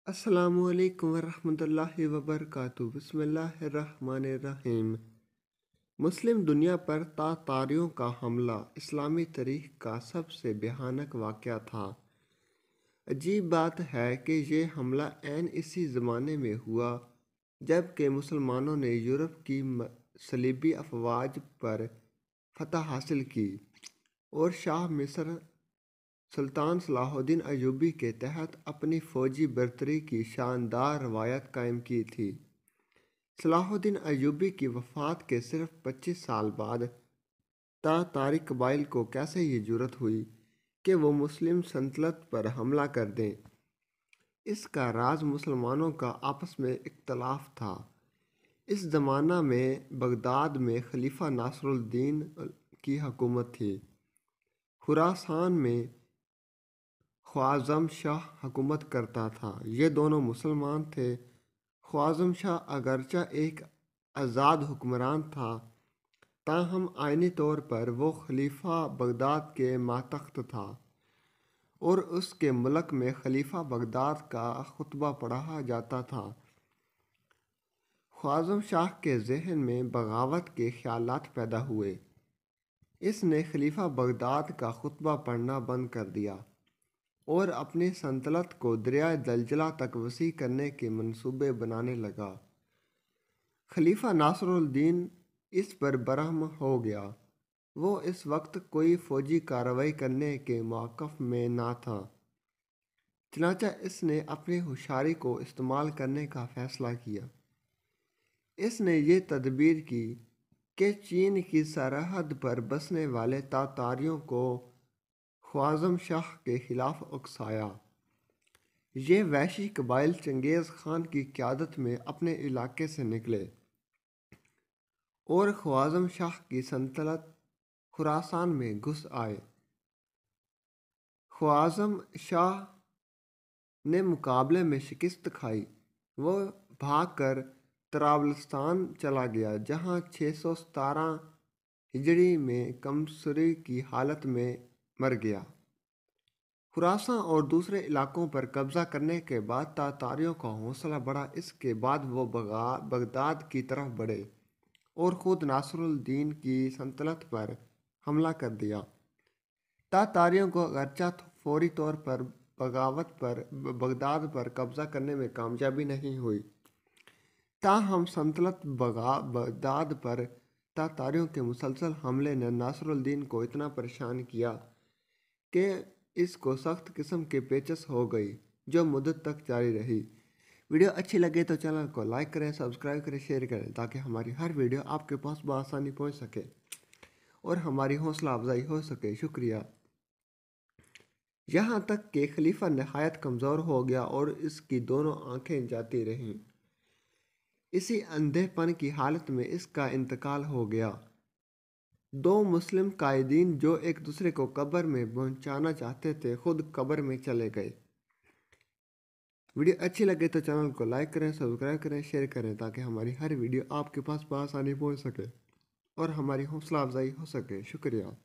अस्सलामु अलैकुम वरहमतुल्लाहि वबरकातुहू। बिस्मिल्लाहिर्रहमानिर्रहीम। मुस्लिम दुनिया पर तातारियों का हमला इस्लामी तारीख का सबसे भयानक वाक़या था। अजीब बात है कि ये हमला ऐन इसी ज़माने में हुआ जबकि मुसलमानों ने यूरोप की सलीबी अफवाज पर फतह हासिल की और शाह मिस्र सुल्तान सलाहुद्दीन अय्यूबी के तहत अपनी फ़ौजी बरतरी की शानदार रवायत कायम की थी। सलाहुद्दीन अय्यूबी की वफ़ात के सिर्फ 25 साल बाद तातारी कबाइल को कैसे ये जुर्रत हुई कि वो मुस्लिम सल्तनत पर हमला कर दें। इसका राज मुसलमानों का आपस में इख्तलाफ था। इस ज़माना में बगदाद में खलीफा नासरुद्दीन की हुकूमत थी। खुरासान में ख्वाज़म शाह हुकूमत करता था। ये दोनों मुसलमान थे। ख्वाज़म शाह अगरचा एक आज़ाद हुक्मरान था, ताहम आइनी तौर पर वो खलीफा बगदाद के मातख्त था और उसके मुल्क में खलीफा बगदाद का खुतबा पढ़ा जाता था। ख्वाज़म शाह के जहन में बगावत के ख्यालात पैदा हुए। इसने खलीफा बगदाद का खुतबा पढ़ना बंद कर दिया और अपनी सल्तनत को दरिया दलजला तक वसी करने के मंसूबे बनाने लगा। खलीफा नासरुद्दीन इस पर बरहम हो गया। वो इस वक्त कोई फ़ौजी कार्रवाई करने के मौक़िफ़ में ना था। चनाचा इसने अपनी होशियारी को इस्तेमाल करने का फ़ैसला किया। इसने ये तदबीर की कि चीन की सरहद पर बसने वाले तातारियों को ख्वाज़म शाह के खिलाफ उकसाया। ये वहशी कबाइल चंगेज़ खान की क़यादत में अपने इलाके से निकले और ख्वाज़म शाह की सल्तनत खुरासान में घुस आए। ख्वाज़म शाह ने मुकाबले में शिकस्त खाई। वो भागकर तराबलस्तान चला गया, जहाँ 617 हिजरी में कमसुरी की हालत में मर गया। खुरासान और दूसरे इलाकों पर कब्ज़ा करने के बाद तातारियों का हौसला बढ़ा। इसके बाद वो बगदाद की तरफ बढ़े और ख़ुद नासरुद्दीन की सल्तनत पर हमला कर दिया। तातारियों को अगरचा फौरी तौर पर बगदाद पर कब्ज़ा करने में कामयाबी नहीं हुई, ताहम सल्तनत बगदाद पर तातारियों के मुसलसल हमले ने नासरुद्दीन को इतना परेशान किया कि इसको सख्त किस्म के पेचस हो गई, जो मुद्दत तक जारी रही। वीडियो अच्छी लगे तो चैनल को लाइक करें, सब्सक्राइब करें, शेयर करें, ताकि हमारी हर वीडियो आपके पास बआसानी पहुंच सके और हमारी हौसला अफजाई हो सके। शुक्रिया। यहाँ तक कि खलीफा नहायत कमज़ोर हो गया और इसकी दोनों आँखें जाती रहीं। इसी अंधेपन की हालत में इसका इंतकाल हो गया। दो मुस्लिम कायदीन जो एक दूसरे को कब्र में पहुंचाना चाहते थे, खुद कब्र में चले गए। वीडियो अच्छी लगे तो चैनल को लाइक करें, सब्सक्राइब करें, शेयर करें, ताकि हमारी हर वीडियो आपके पास बआसानी पहुंच सके और हमारी हौसला अफजाई हो सके। शुक्रिया।